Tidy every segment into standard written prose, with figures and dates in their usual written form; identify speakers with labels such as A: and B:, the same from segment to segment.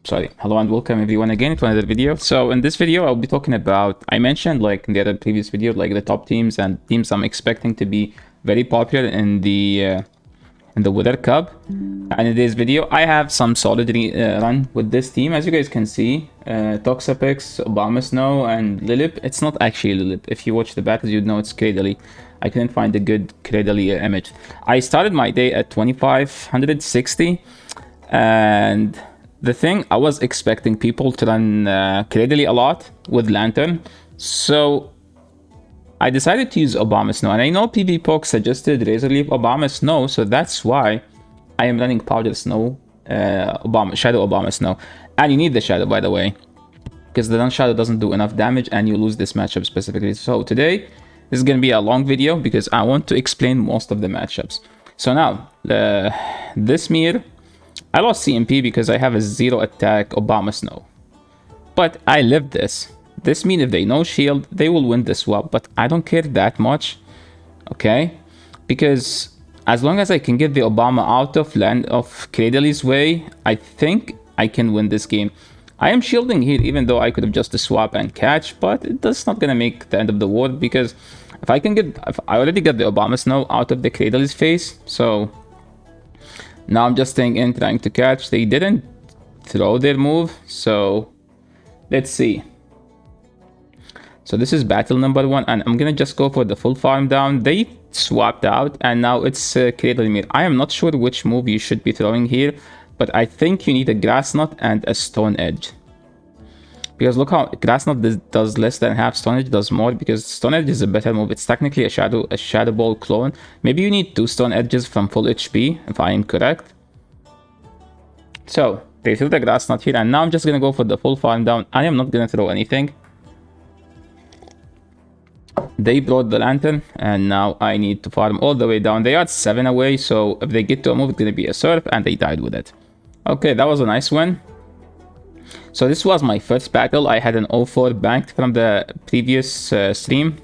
A: Hello and welcome everyone again to another video. So in this video, I'll be talking about, I mentioned like in the other previous video, like the top teams and teams I'm expecting to be very popular in the Wither Cup. And in this video, I have some solid run with this team. As you guys can see, Toxapex, Abomasnow, and Lilip. It's not actually Lilip. If you watch the battles, you'd know it's Cradily. I couldn't find a good Cradily image. I started my day at 2560, and the thing, I was expecting people to run Cradily a lot with Lantern, so I decided to use Abomasnow. And I know PvPoke suggested Razor Leaf Abomasnow, so that's why I am running Powder Snow, Shadow Abomasnow. And you need the Shadow, by the way, because the non-Shadow doesn't do enough damage and you lose this matchup specifically. So today, this is going to be a long video because I want to explain most of the matchups. So now, this mirror, I lost CMP because I have a 0 attack Abomasnow. But I lived this. This means if they no shield, they will win the swap. But I don't care that much. Okay? Because as long as I can get the Obama out of Cradely's way, I think I can win this game. I am shielding here even though I could have just swap and catch. But that's not going to make the end of the world. Because if I already got the Abomasnow out of the Cradely's face. So now I'm just staying in, trying to catch. They didn't throw their move, so let's see. So this is battle number 1, and I'm gonna just go for the full farm down. They swapped out, and now it's Cradle Mirror. I am not sure which move you should be throwing here, but I think you need a Grass Knot and a Stone Edge. Because look how Grass Knot does less than half, Stone Edge does more, because Stone Edge is a better move. It's technically a Shadow Ball clone. Maybe you need 2 Stone Edges from full HP, if I am correct. So, they threw the Grass Knot here, and now I'm just gonna go for the full farm down. I am not gonna throw anything. They brought the Lantern, and now I need to farm all the way down. They are 7 away, so if they get to a move, it's gonna be a Surf, and they died with it. Okay, that was a nice win. So this was my first battle. I had an 0-4 banked from the previous stream.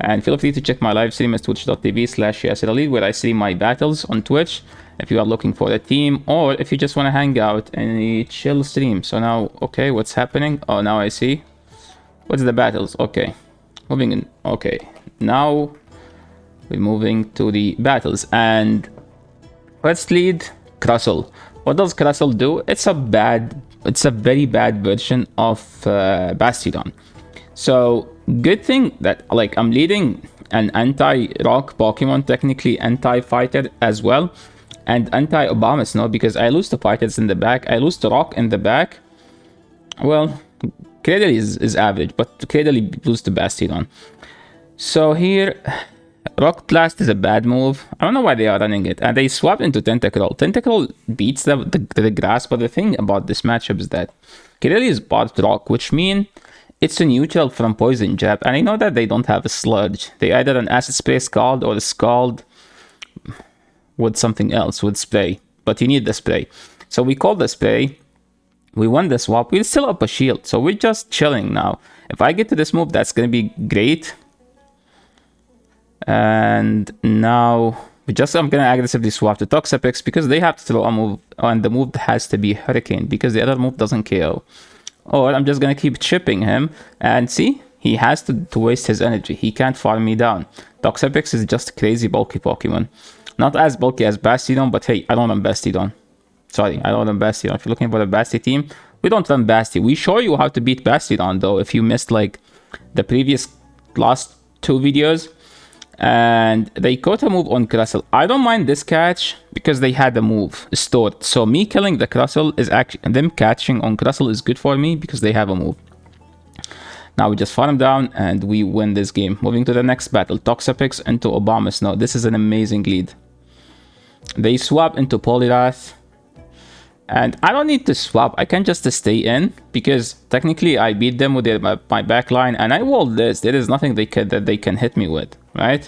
A: And feel free to check my live stream at twitch.tv/YasserAli, where I stream my battles on Twitch. If you are looking for a team, or if you just want to hang out in a chill stream. So now, okay, what's happening? Oh, now I see. What's the battles? Okay. Moving in. Okay. Now we're moving to the battles. And first lead, Crustle. What does Crustle do? It's a very bad version of Bastiodon. So good thing that like I'm leading an anti-rock Pokemon, technically anti-fighter as well, and anti-Abomasnow, because I lose to fighters in the back, I lose to rock in the back. Well, Cradily is average, but Cradily lose to Bastiodon. So here, Rock Blast is a bad move. I don't know why they are running it. And they swapped into Tentacruel. Tentacruel beats the grass, but the thing about this matchup is that Cradily is part rock, which means it's a neutral from Poison Jab. And I know that they don't have a Sludge. They either an Acid Spray Scald or a Scald with something else, with Spray. But you need the Spray. So we called the Spray. We won the swap. We're still up a shield. So we're just chilling now. If I get to this move, that's going to be great. And now I'm gonna aggressively swap to Toxapex because they have to throw a move, and the move has to be Hurricane because the other move doesn't KO. Or I'm just gonna keep chipping him, and see, he has to waste his energy. He can't farm me down. Toxapex is just a crazy bulky Pokemon. Not as bulky as Bastiodon, but hey, I don't run Bastiodon. Sorry, I don't run Bastiodon. If you're looking for a Basti team, we don't run Basti. We show you how to beat Bastiodon though, if you missed like the previous last 2 videos. And they caught a move on Crustle. I don't mind this catch because they had a move stored. So me killing the Crustle is actually, them catching on Crustle is good for me because they have a move. Now we just farm down and we win this game. Moving to the next battle, Toxapex into Abomasnow. This is an amazing lead. They swap into Poliwrath. And I don't need to swap, I can just stay in, because technically I beat them with my backline, and I walled this. There is nothing that they can hit me with, right?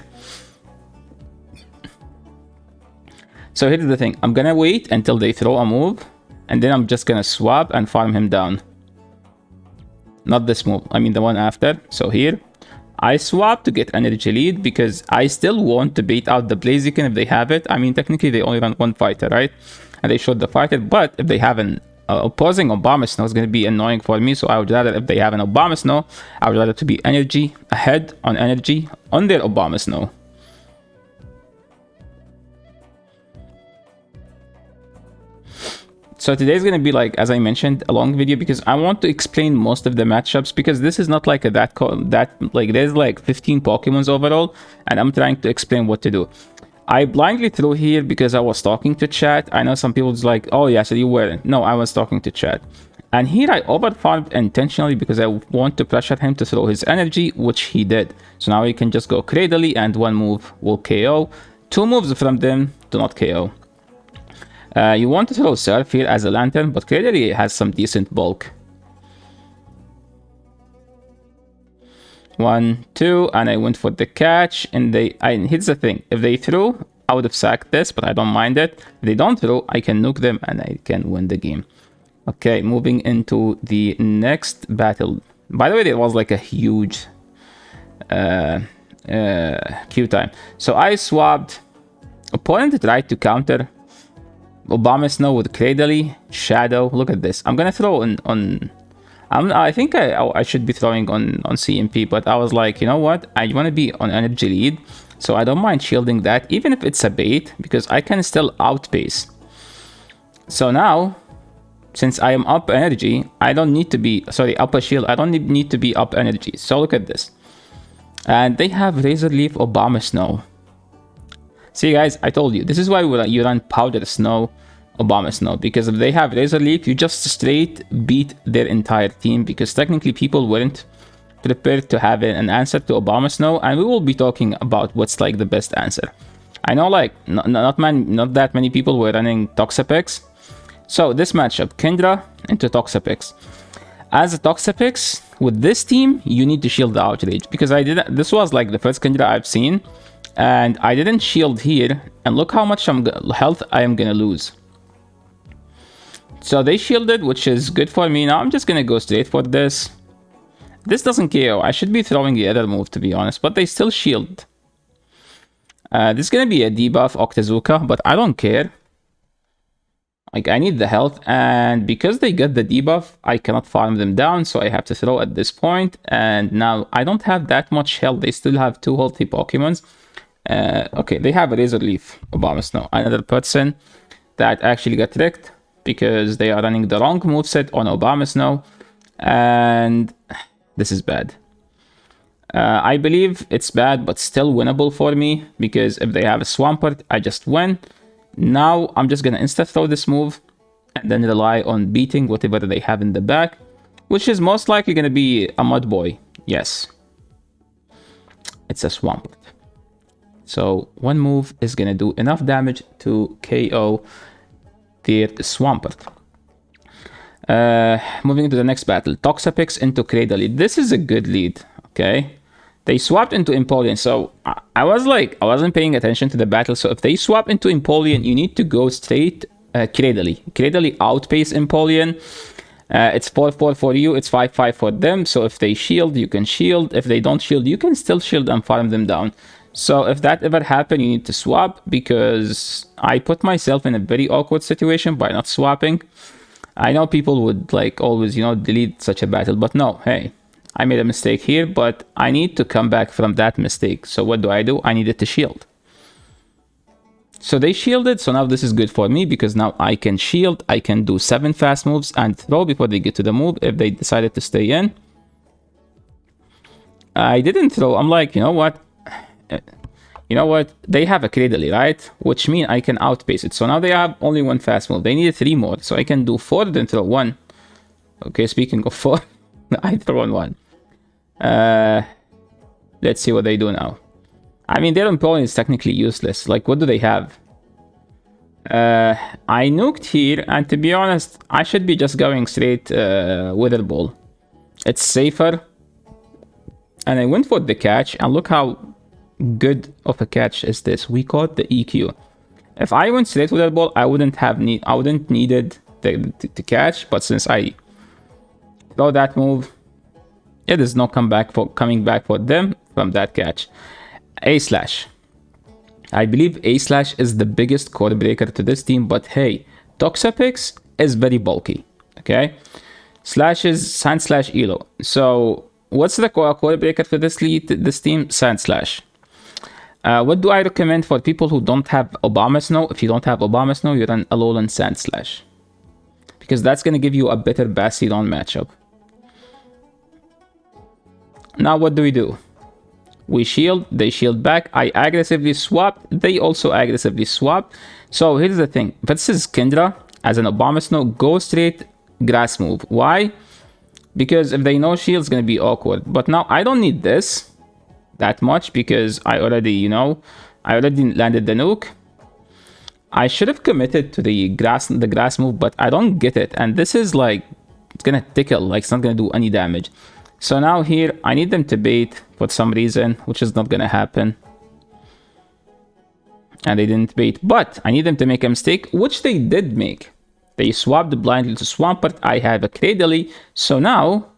A: So here's the thing, I'm gonna wait until they throw a move, and then I'm just gonna swap and farm him down. Not this move, I mean the one after. So here, I swap to get energy lead, because I still want to bait out the Blaziken if they have it. I mean, technically they only run 1 fighter, right? And they showed the fighter, but if they have an opposing Obama is going to be annoying for me. So I would rather, if they have an Obama, I would rather to be energy ahead on energy on their Obama. So today's going to be, like, as I mentioned, a long video because I want to explain most of the matchups, because this is not like like there's like 15 Pokemons overall, and I'm trying to explain what to do. I blindly threw here because I was talking to chat. I know some people's like, oh yeah, so you weren't. No, I was talking to chat. And here I overfarmed intentionally because I want to pressure him to throw his energy, which he did. So now he can just go Cradily and one move will KO. Two moves from them do not KO. You want to throw Surf here as a Lantern, but Cradily has some decent bulk. 1, 2, and I went for the catch. And here's the thing: if they threw, I would have sacked this, but I don't mind it. If they don't throw, I can nuke them and I can win the game. Okay, moving into the next battle. By the way, there was like a huge queue time. So I swapped. Opponent tried to counter Obama with Cradily, Shadow. Look at this. I'm gonna throw on I think I should be throwing on CMP, but I was like, you know what? I want to be on energy lead, so I don't mind shielding that, even if it's a bait, because I can still outpace. So now, since I am up energy, I don't need to be, sorry, up a shield. I don't need to be up energy. So look at this. And they have Razor Leaf Obama Snow. See guys, I told you, this is why you run Powder Snow, Obama Snow, because if they have Razor Leaf, you just straight beat their entire team, because technically people weren't prepared to have an answer to Obama Snow, and we will be talking about what's like the best answer. I know like not that many people were running Toxapex. So this matchup, Kendra into Toxapex. As a Toxapex, with this team, you need to shield the Outrage, because this was like the first Kendra I've seen, and I didn't shield here, and look how much health I am gonna lose. So they shielded, which is good for me. Now I'm just gonna go straight for this. This doesn't KO. I should be throwing the other move, to be honest, but they still shield. This is gonna be a debuff Octazooka, but I don't care. Like, I need the health, and because they got the debuff, I cannot farm them down, so I have to throw at this point. And now I don't have that much health. They still have 2 healthy Pokemons. Okay, they have a Razor Leaf Obama Snow, another person that actually got tricked because they are running the wrong moveset on Obama Snow, and this is bad. I believe it's bad, but still winnable for me, because if they have a Swampert, I just win. Now I'm just gonna insta throw this move and then rely on beating whatever they have in the back, which is most likely gonna be a Mud Boy. Yes, it's a Swampert. So one move is gonna do enough damage to KO their Swampert. Moving to the next battle, Toxapex into Cradily. This is a good lead, okay? They swapped into Empoleon, so I wasn't paying attention to the battle. So if they swap into Empoleon, you need to go straight Cradily. Cradily outpace Empoleon. It's 4-4 for you, it's 5-5 for them. So if they shield, you can shield. If they don't shield, you can still shield and farm them down. So if that ever happened, you need to swap, because I put myself in a very awkward situation by not swapping. I know people would like always, delete such a battle, but no, hey, I made a mistake here, but I need to come back from that mistake. So what do? I needed to shield. So they shielded, so now this is good for me, because now I can shield, I can do 7 fast moves and throw before they get to the move if they decided to stay in. I didn't throw. I'm like, you know what? They have a Cradily, right? Which means I can outpace it. So now they have only 1 fast move. They need 3 more, so I can do 4 then throw 1. Okay, speaking of 4, I throw on 1. Let's see what they do now. I mean, their Empoleon is technically useless. Like, what do they have? I nuked here, and to be honest, I should be just going straight Wither Ball. It's safer. And I went for the catch, and look how good of a catch is this. We caught the EQ. If I went straight Wither Ball, I wouldn't needed the catch, but since I throw that move, it is no coming back for them from that catch. A-Slash. I believe A-Slash is the biggest core breaker to this team, but hey, Toxapex is very bulky. okay? Slash is Sand Slash Elo. So what's the code breaker for this team? Sand Slash. What do I recommend for people who don't have Obama Snow? If you don't have Obama Snow, you run Alolan Sand Slash, because that's going to give you a better Bastiodon matchup. Now what do? We shield, they shield back. I aggressively swap, they also aggressively swap. So here's the thing. Versus Kendra, as an Obama Snow, go straight grass move. Why? Because if they know shield, it's going to be awkward. But now I don't need this that much, because I already, you know, I already landed the nuke. I should have committed to the grass move, but I don't get it. And this is like, it's going to tickle, like it's not going to do any damage. So now here, I need them to bait for some reason, which is not going to happen. And they didn't bait, but I need them to make a mistake, which they did make. They swapped blindly to Swampert. I have a Cradily. So now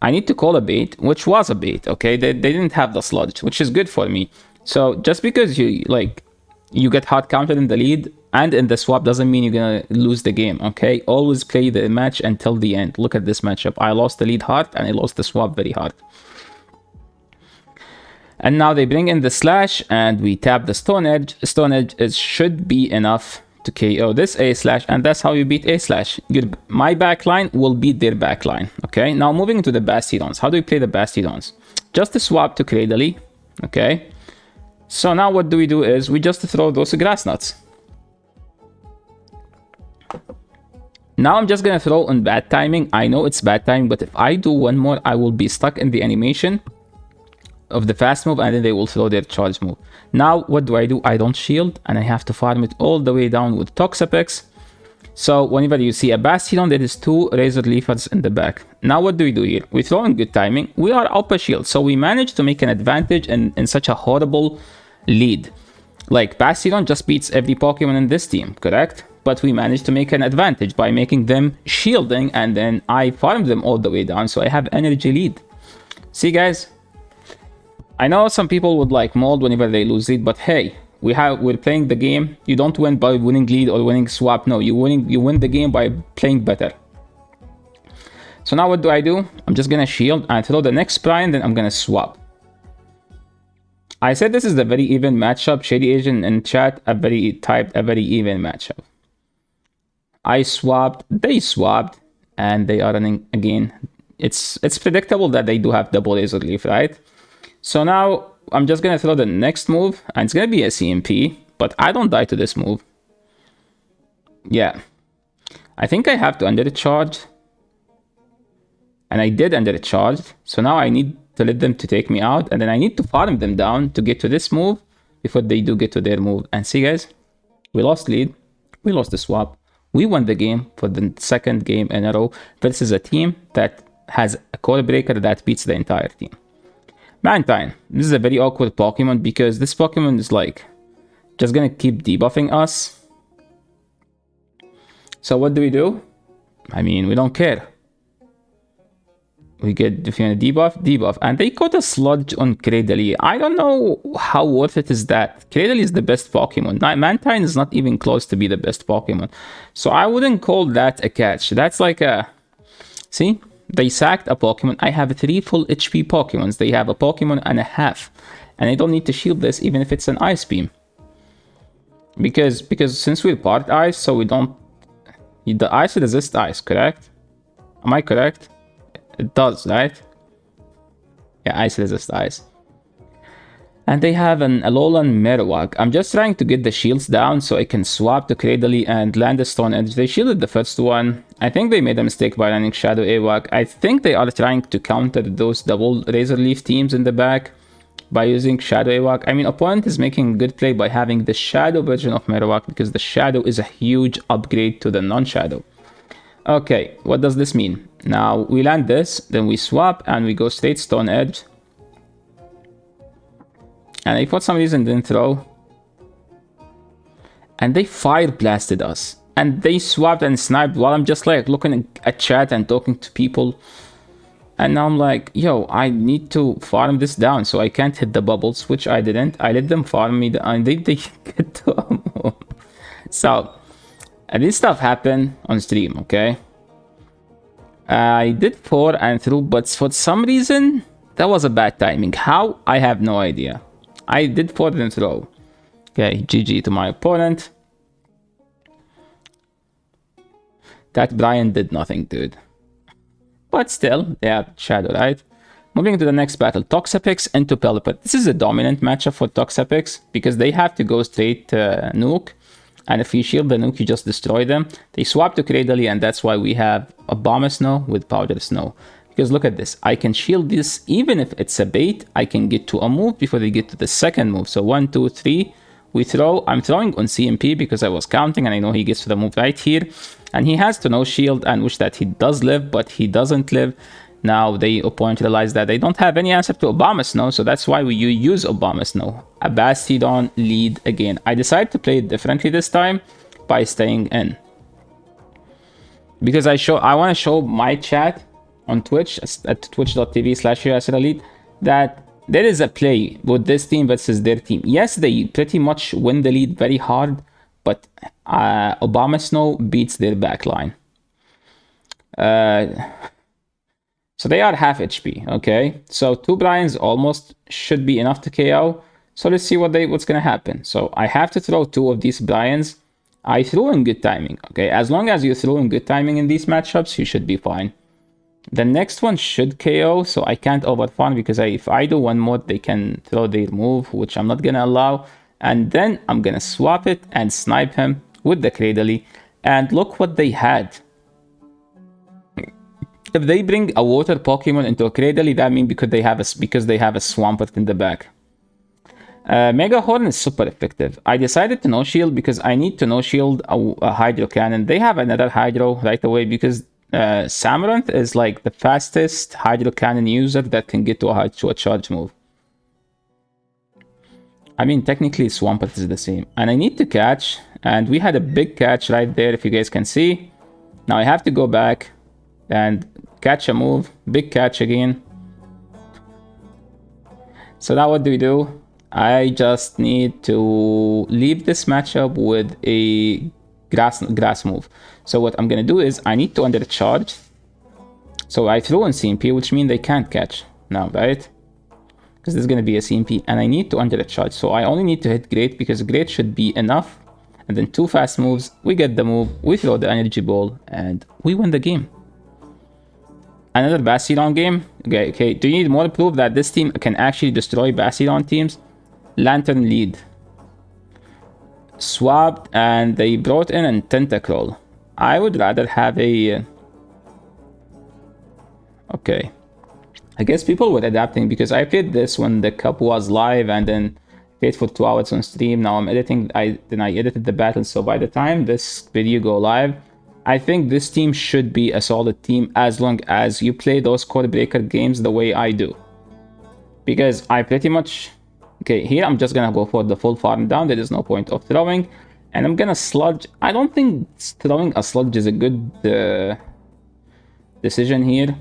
A: I need to call a bait, which was a bait, okay? They didn't have the sludge, which is good for me. So just because you get hard counted in the lead and in the swap doesn't mean you're gonna lose the game, okay? Always play the match until the end. Look at this matchup. I lost the lead hard and I lost the swap very hard. And now they bring in the Slash and we tap the Stone Edge. Stone Edge should be enough to KO this A Slash, and that's how you beat A Slash. My backline will beat their backline, okay? Now moving into the Bastiodons. How do we play the Bastiodons? Just a swap to Cradily, okay? So now what do is we just throw those grass nuts. Now I'm just gonna throw on bad timing. I know it's bad timing, but if I do one more, I will be stuck in the animation of the fast move, and then they will throw their charge move. Now what do? I don't shield, and I have to farm it all the way down with Toxapex. So whenever you see a Bastiodon, there is 2 Razor Leafers in the back. Now what do we do here? We throw in good timing. We are up a shield, so we managed to make an advantage in such a horrible lead. Like Bastiodon just beats every Pokemon in this team, correct? But we managed to make an advantage by making them shielding, and then I farmed them all the way down, so I have energy lead. See guys? I know some people would like mold whenever they lose lead, but hey, we're playing the game. You don't win by winning lead or winning swap. No, you win the game by playing better. So now what do? I'm just gonna shield and throw the next Brian, then I'm gonna swap. I said this is a very even matchup. Shady Agent in chat a very even matchup. I swapped, they swapped, and they are running again. It's predictable that they do have double Razor Leaf, right? So now I'm just gonna throw the next move, and it's gonna be a CMP, but I don't die to this move. Yeah, I think I have to under the charge, and I did under the charge. So now I need to let them to take me out, and then I need to farm them down to get to this move before they do get to their move. And see guys, we lost lead, we lost the swap, we won the game for the second game in a row versus a team that has a code breaker that beats the entire team. Mantine. This is a very awkward Pokemon because this Pokemon is like just gonna keep debuffing us. So what do? I mean, we don't care. We get, if you want to debuff. And they got a sludge on Cradily. I don't know how worth it is that. Cradily is the best Pokemon. Mantine is not even close to be the best Pokemon. So I wouldn't call that a catch. That's like a... See? They sacked a Pokemon. I have 3 full HP Pokemons. They have a Pokemon and a half. And I don't need to shield this even if it's an Ice Beam. Because since we're part Ice, so we don't... The Ice resists Ice, correct? Am I correct? It does, right? Yeah, Ice resists Ice. And they have an Alolan Marowak. I'm just trying to get the shields down so I can swap to Cradily and land a Stone Edge. They shielded the first one. I think they made a mistake by landing Shadow Awak. I think they are trying to counter those double Razor Leaf teams in the back by using Shadow Awak. I mean, opponent is making good play by having the Shadow version of Marowak because the Shadow is a huge upgrade to the non-Shadow. Okay, what does this mean? Now, we land this, then we swap, and we go straight Stone Edge. And they for some reason didn't throw. And they fire blasted us. And they swapped and sniped while I'm just like looking at chat and talking to people. And now I'm like, yo, I need to farm this down so I can't hit the bubbles, which I didn't. I let them farm me and they get to So, and this stuff happened on stream, okay? I did 4 and through, but for some reason, that was a bad timing. How? I have no idea. I did 4 and throw. Okay, GG to my opponent. That Brian did nothing, dude. But still, they have Shadow, right? Moving to the next battle, Toxapex into Pelipper. This is a dominant matchup for Toxapex because they have to go straight Nuke. And if you shield the Nuke, you just destroy them. They swap to Cradily, and that's why we have Abomasnow with Powder Snow. Because look at this. I can shield this even if it's a bait. I can get to a move before they get to the second move. So 1, 2, 3. We throw. I'm throwing on CMP because I was counting and I know he gets to the move right here. And he has to no shield and wish that he does live, but he doesn't live. Now the opponent realized that they don't have any answer to Abomasnow, so that's why we use Abomasnow. A Bastiodon lead again. I decided to play it differently this time by staying in. Because I want to show my chat on Twitch at twitch.tv/USRElite that there is a play with this team versus their team. Yes, they pretty much win the lead very hard, but Abomasnow beats their backline. So they are half HP, okay? So 2 Brians almost should be enough to KO. So let's see what's gonna happen. So I have to throw 2 of these Brians. I threw in good timing, okay? As long as you throw in good timing in these matchups, you should be fine. The next one should KO, so I can't overfarm because if I do one more, they can throw their move, which I'm not gonna allow. And then I'm gonna swap it and snipe him with the Cradily. And look what they had. If they bring a water Pokemon into a Cradily, that means because they have a Swampert in the back. Mega Horn is super effective. I decided to no shield because I need to no shield a Hydro Cannon. They have another Hydro right away because Samurant is like the fastest Hydro Cannon user that can get to a charge move. I mean, technically Swampert is the same. And I need to catch, and we had a big catch right there if you guys can see. Now I have to go back and catch a move, big catch again. So now what do? I just need to leave this matchup with a grass move. So what I'm gonna do is I need to undercharge. So I throw in CMP, which means they can't catch now, right? Because there's gonna be a CMP, and I need to undercharge. So I only need to hit Great because Great should be enough. And then 2 fast moves, we get the move, we throw the Energy Ball, and we win the game. Another Bastiodon game. Okay. Do you need more proof that this team can actually destroy Bastiodon teams? Lantern lead. Swapped, and they brought in a Tentacruel. I would rather have a... Okay. I guess people were adapting because I played this when the cup was live and then played for 2 hours on stream. Now I'm editing. Then I edited the battle. So by the time this video go live, I think this team should be a solid team as long as you play those code breaker games the way I do. Because I pretty much... Okay, here I'm just gonna go for the full farm down. There is no point of throwing. And I'm gonna sludge. I don't think throwing a sludge is a good decision here.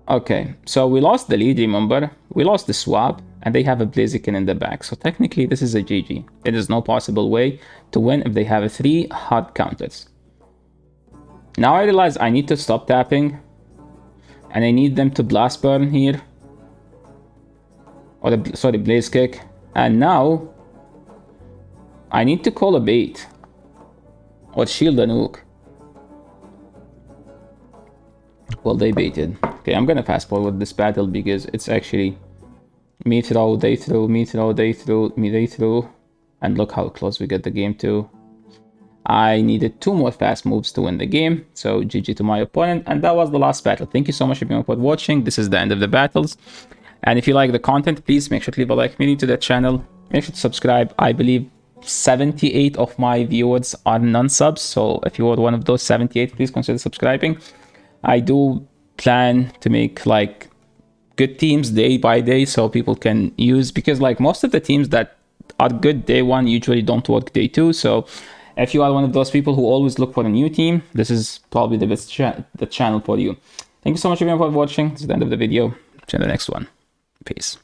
A: Okay, so we lost the lead, remember? We lost the swap, and they have a Blaziken in the back. So technically, this is a GG. There is no possible way to win if they have 3 hard counters. Now I realize I need to stop tapping, and I need them to Blast Burn here. Or, sorry, Blaze Kick. And now, I need to call a bait. Or shield a nuke. Well, they baited. Okay, I'm gonna fast forward this battle because it's actually me throw, they throw, me throw, they throw, me they throw. And look how close we get the game to. I needed 2 more fast moves to win the game. So GG to my opponent. And that was the last battle. Thank you so much everyone for watching. This is the end of the battles. And if you like the content, please make sure to leave a like. New to the channel. Make sure to subscribe. I believe 78 of my viewers are non-subs. So if you are one of those 78, please consider subscribing. I do plan to make like good teams day by day so people can use, because like most of the teams that are good day 1 usually don't work day 2. So if you are one of those people who always look for a new team, this is probably the best channel for you. Thank you so much everyone for watching. This is the end of the video. See you in the next one. Peace.